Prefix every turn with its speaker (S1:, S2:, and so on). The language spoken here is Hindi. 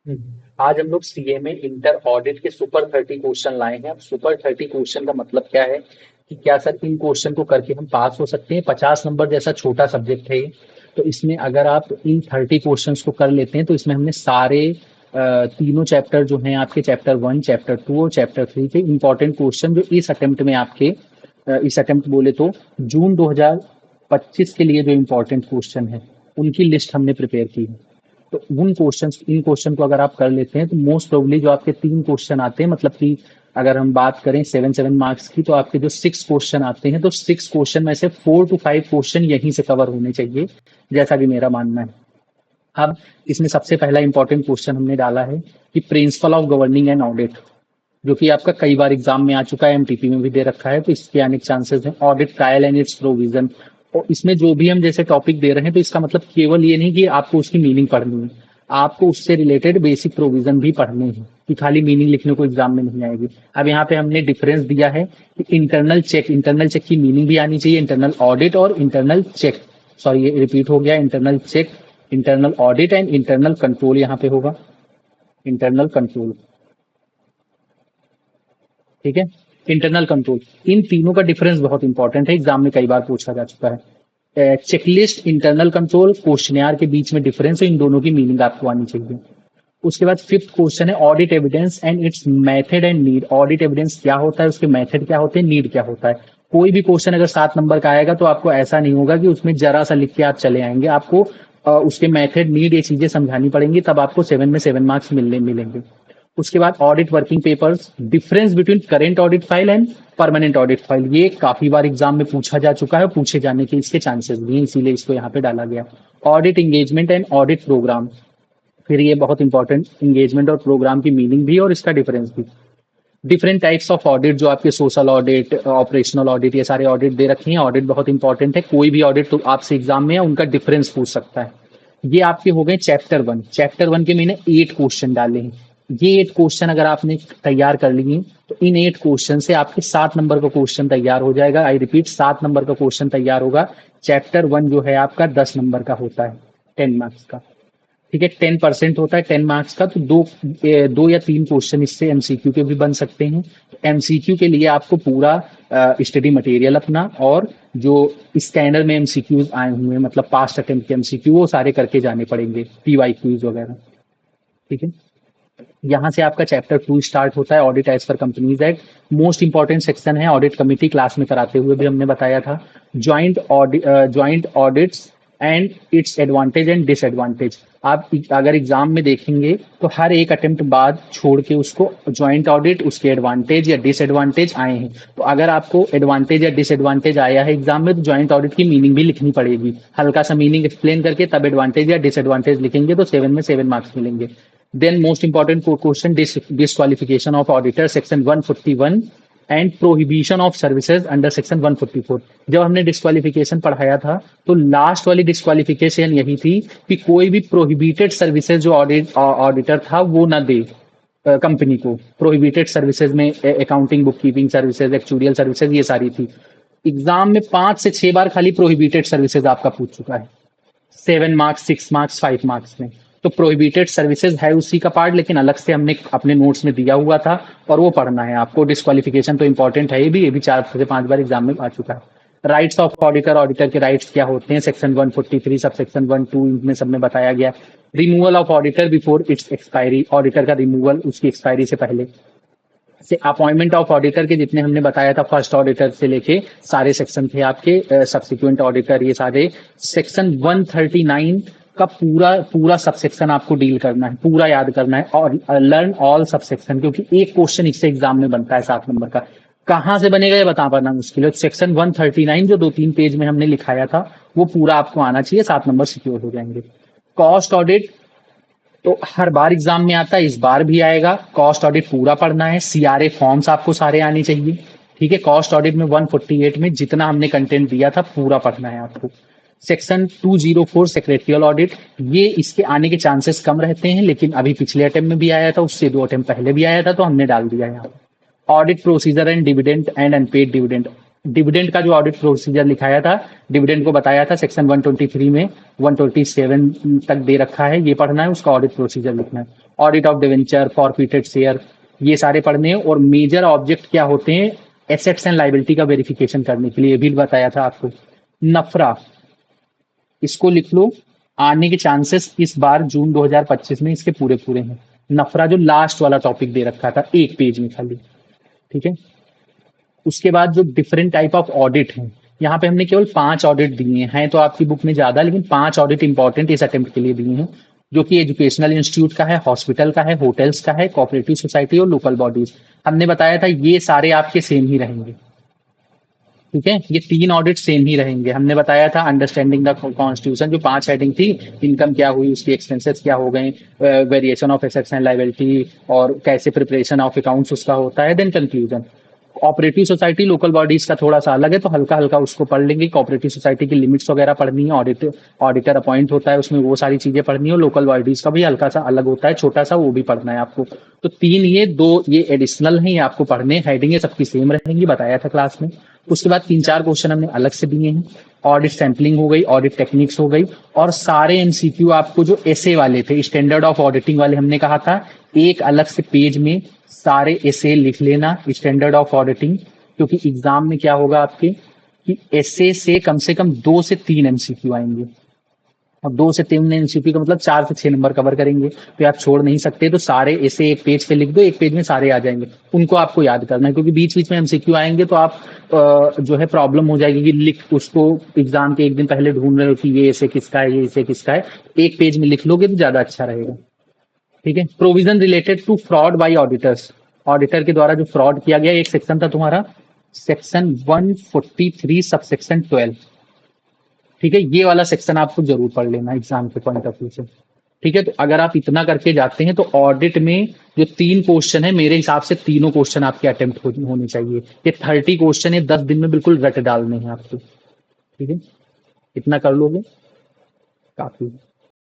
S1: आज हम लोग सीए में इंटर ऑडिट के सुपर 30 क्वेश्चन लाए हैं। अब सुपर 30 क्वेश्चन का मतलब क्या है कि क्या सर इन क्वेश्चन को करके हम पास हो सकते हैं? 50 नंबर जैसा छोटा सब्जेक्ट है ये। तो इसमें अगर आप इन 30 क्वेश्चंस को कर लेते हैं तो इसमें हमने सारे तीनों चैप्टर जो हैं आपके चैप्टर 1 चैप्टर 2 और चैप्टर 3 के इंपॉर्टेंट क्वेश्चन जो इस अटेम्प्ट में आपके इस अटेम्प्ट बोले तो जून 2025 के लिए जो इम्पोर्टेंट क्वेश्चन है उनकी लिस्ट हमने प्रिपेयर की है। तो इन क्वेश्चन को अगर आप कर लेते हैं तो मोस्ट प्रोबेबली जो आपके 3 क्वेश्चन आते हैं, मतलब कि अगर हम बात करें 7 मार्क्स की, तो आपके जो 6 क्वेश्चन आते हैं तो 6 क्वेश्चन में से 4 to 5 क्वेश्चन यहीं से कवर होने चाहिए, जैसा कि मेरा मानना है। अब इसमें सबसे पहला इंपॉर्टेंट क्वेश्चन हमने डाला है कि principle of governing and audit, जो कि आपका कई बार एग्जाम में आ चुका है, एमटीपी में भी दे रखा है, तो इसके आने के चांसेस हैं। Audit trial and it's provision, और इसमें जो भी हम जैसे टॉपिक दे रहे हैं तो इसका मतलब केवल ये नहीं कि आपको उसकी मीनिंग पढ़नी है, आपको उससे रिलेटेड बेसिक प्रोविजन भी पढ़ने हैं, कि खाली मीनिंग लिखने को एग्जाम में नहीं आएगी। अब यहाँ पे हमने डिफरेंस दिया है कि इंटरनल चेक की मीनिंग भी आनी चाहिए, इंटरनल ऑडिट और इंटरनल चेक, सॉरी ये रिपीट हो गया, internal check, internal audit and internal control यहाँ पे होगा, इंटरनल कंट्रोल, ठीक है। इंटरनल कंट्रोल, इन तीनों का डिफरेंस बहुत इंपॉर्टेंट है, एग्जाम में कई बार पूछा जा चुका है। चेकलिस्ट, इंटरनल कंट्रोल, क्वेश्चनर के बीच में डिफरेंस है, इन दोनों की मीनिंग आपको आनी चाहिए। उसके बाद 5th क्वेश्चन है audit evidence and it's method and need. Audit evidence क्या होता है, उसके मेथड क्या होते हैं, नीड क्या होता है। कोई भी क्वेश्चन अगर 7 नंबर का आएगा तो आपको ऐसा नहीं होगा कि उसमें जरा सा लिख के आप चले आएंगे, आपको उसके मेथड, नीड, ये चीजें समझानी पड़ेंगी, तब आपको 7 में 7 मार्क्स मिलेंगे। उसके बाद audit working papers, difference between current audit file and permanent audit file, ये काफी बार एग्जाम में पूछा जा चुका है, पूछे जाने के इसके चांसेस भी हैं, इसीलिए इसको यहाँ पे डाला गया। Audit engagement and audit programme, फिर ये बहुत इंपॉर्टेंट, एंगेजमेंट और प्रोग्राम की मीनिंग भी और इसका डिफरेंस भी। डिफरेंट टाइप्स ऑफ ऑडिट, जो आपके सोशल ऑडिट, ऑपरेशनल ऑडिट, ये सारे ऑडिट दे रखे हैं। ऑडिट बहुत इंपॉर्टेंट है, कोई भी ऑडिट तो आपसे एग्जाम में है उनका डिफरेंस पूछ सकता है। ये आपके हो गए चैप्टर 1 के मैंने 8 क्वेश्चन डाले हैं। ये 8 क्वेश्चन अगर आपने तैयार कर लिए तो इन 8 क्वेश्चन से आपके 7 नंबर का क्वेश्चन तैयार हो जाएगा। आई रिपीट, 7 नंबर का क्वेश्चन तैयार होगा। चैप्टर 1 जो है आपका 10 नंबर का होता है, 10 मार्क्स का, ठीक है। 10% होता है 10 मार्क्स का, तो दो या तीन क्वेश्चन इससे एमसीक्यू के भी बन सकते हैं। एमसीक्यू के लिए आपको पूरा स्टडी मटेरियल अपना और जो स्कैनर में एमसीक्यूज आए हुए हैं, मतलब पास्ट अटेम्प्ट के एमसीक्यू, वो सारे करके जाने पड़ेंगे, पीवाई क्यूज वगैरह, ठीक है। यहाँ से आपका चैप्टर 2 स्टार्ट होता है, audit as per Companies Act. Most important section है ऑडिट कमिटी, क्लास में कराते हुए भी हमने बताया था। Joint audits and its advantage and disadvantage. आप अगर एग्जाम में देखेंगे तो हर एक अटेम्प्ट बाद छोड़ के उसको ज्वाइंट ऑडिट, उसके एडवांटेज या डिसएडवांटेज आए हैं, तो अगर आपको एडवांटेज या डिसएडवांटेज आया है एग्जाम में तो ज्वाइंट ऑडिट की मीनिंग भी लिखनी पड़ेगी, हल्का सा मीनिंग एक्सप्लेन करके तब एडवांटेज या डिसएडवांटेज लिखेंगे तो 7 में 7 मार्क्स मिलेंगे। Then most important question, disqualification of auditor, section 141 and prohibition of services under section 144। जब हमने डिस्क्वालिफिकेशन पढ़ाया था तो लास्ट वाली डिस्क्वालिफिकेशन यही थी कि कोई भी प्रोहिबिटेड सर्विसेज जो ऑडिटर था वो ना दे कंपनी को। प्रोहिबिटेड सर्विसेज में accounting, book keeping services, actuarial services, ये सारी थी। एग्जाम में 5 से 6 बार खाली प्रोहिबिटेड सर्विसेज आपका पूछ चुका है, 7 मार्क्स, 6 मार्क्स, 5 मार्क्स में। तो प्रोहिबिटेड सर्विसेज है उसी का पार्ट, लेकिन अलग से हमने अपने नोट्स में दिया हुआ था और वो पढ़ना है आपको। डिस्क्वालिफिकेशन तो इंपॉर्टेंट है, ये भी 4 से 5 बार एग्जाम में आ चुका है। राइट्स ऑफ ऑडिटर, ऑडिटर के राइट्स क्या होते हैं, सेक्शन 143 सब सेक्शन 1-2 इनमें सब में बताया गया। Removal of auditor before it's expiry, auditor का रिमूवल उसकी एक्सपायरी से पहले। से अपॉइंटमेंट ऑफ ऑडिटर के जितने हमने बताया था, फर्स्ट ऑडिटर से लेके सारे सेक्शन थे आपके, सब्सिक्वेंट ऑडिटर, ये सारे। सेक्शन 139 का पूरा सबसेक्शन आपको डील करना है, पूरा याद करना है, और लर्न ऑल सबसेक्शन, क्योंकि एक क्वेश्चन इससे एग्जाम में बनता है 7 नंबर का। कहाँ से बनेगा ये बता पाना मुश्किल है। सेक्शन 139 जो 2-3 पेज में हमने लिखाया था वो पूरा आपको आना चाहिए, 7 नंबर सिक्योर हो जाएंगे। कॉस्ट ऑडिट तो हर बार एग्जाम में आता है, इस बार भी आएगा। कॉस्ट ऑडिट पूरा पढ़ना है, सीआरए फॉर्म्स आपको सारे आने चाहिए, ठीक है। कॉस्ट ऑडिट में 148 में जितना हमने कंटेंट दिया था पूरा पढ़ना है आपको। सेक्शन 204 सेक्रेटरियल ऑडिट, ये इसके आने के चांसेस कम रहते हैं, लेकिन अभी पिछले अटेम्प्ट में भी आया था, उससे 2 अटेम्प्ट पहले भी आया था, तो हमने डाल दिया यहाँ। Audit procedure and dividend and unpaid dividend, dividend का जो ऑडिट प्रोसीजर लिखाया था, डिविडेंड को बताया था सेक्शन 123 में, 127 तक दे रखा है, ये पढ़ना है, उसका ऑडिट प्रोसीजर लिखना है। Audit of debenture, forfeited share, ये सारे पढ़ने हैं। और मेजर ऑब्जेक्ट क्या होते हैं एसेट्स एंड लाइबिलिटी का वेरिफिकेशन करने के लिए, ये भी बताया था आपको। नफरा, इसको लिख लो, आने के चांसेस इस बार जून 2025 में इसके पूरे पूरे हैं। नफरा जो लास्ट वाला टॉपिक दे रखा था एक पेज में खाली, ठीक है। उसके बाद जो डिफरेंट टाइप ऑफ ऑडिट हैं, यहाँ पे हमने केवल 5 ऑडिट दिए हैं, तो आपकी बुक में ज्यादा, लेकिन 5 ऑडिट इंपॉर्टेंट इस अटेम्प्ट के लिए दिए हैं, जो कि एजुकेशनल इंस्टीट्यूट का है, हॉस्पिटल का है, होटल्स का है, कोऑपरेटिव सोसाइटी और लोकल बॉडीज। हमने बताया था ये सारे आपके सेम ही रहेंगे, ठीक है। ये 3 ऑडिट सेम ही रहेंगे। हमने बताया था अंडरस्टैंडिंग द कॉन्स्टिट्यूशन, जो 5 हेडिंग थी, इनकम क्या हुई, उसकी एक्सपेंसेस क्या हो गए, variation of assets and liability, और कैसे प्रिपरेशन ऑफ अकाउंट्स उसका होता है, then conclusion. Operative society local bodies का थोड़ा सा अलग है, तो हल्का हल्का उसको पढ़ लेंगे। कोऑपरेटिव सोसाइटी की लिमिट्स वगैरह पढ़नी है, ऑडिटर अपॉइंट होता है उसमें, वो सारी चीजें पढ़नी है। लोकल बॉडीज का भी हल्का सा अलग होता है, छोटा सा, वो भी पढ़ना है आपको। तो 3 ये, 2 ये एडिशनल है, ये आपको पढ़ने। हेडिंग सबकी सेम रहेंगी, बताया था क्लास में। उसके बाद 3-4 क्वेश्चन हमने अलग से दिए हैं। ऑडिट सैंपलिंग हो गई, ऑडिट टेक्निक्स हो गई, और सारे एमसीक्यू आपको जो एसे वाले थे, स्टैंडर्ड ऑफ ऑडिटिंग वाले, हमने कहा था एक अलग से पेज में सारे एसे लिख लेना, स्टैंडर्ड ऑफ ऑडिटिंग। क्योंकि एग्जाम में क्या होगा आपके कि एसे से कम 2 से 3 एमसीक्यू आएंगे, और 2 से 3 एमसीक्यू का मतलब 4 से 6 नंबर कवर करेंगे, तो आप छोड़ नहीं सकते। तो सारे ऐसे एक पेज पे लिख दो, एक पेज में सारे आ जाएंगे, उनको आपको याद करना है, क्योंकि बीच बीच में एमसीक्यू आएंगे तो आप जो है प्रॉब्लम हो जाएगी कि लिख उसको एग्जाम के एक दिन पहले ढूंढ रहे हो कि ये ऐसे किसका है, ये ऐसे किसका है। एक पेज में लिख लोगे तो ज्यादा अच्छा रहेगा, ठीक है। Provision related to fraud by auditors, auditor के द्वारा जो फ्रॉड किया गया, एक सेक्शन था तुम्हारा सेक्शन 143 सब सेक्शन 12, ठीक है। ये वाला सेक्शन आपको जरूर पढ़ लेना एग्जाम के पॉइंट ऑफ व्यू से, ठीक है। तो अगर आप इतना करके जाते हैं तो ऑडिट में जो 3 क्वेश्चन है, मेरे हिसाब से तीनों क्वेश्चन आपके अटेम्प्ट होने चाहिए। ये 30 क्वेश्चन है, 10 दिन में बिल्कुल रट डालने हैं आपको, ठीक है। इतना कर लोगे काफी।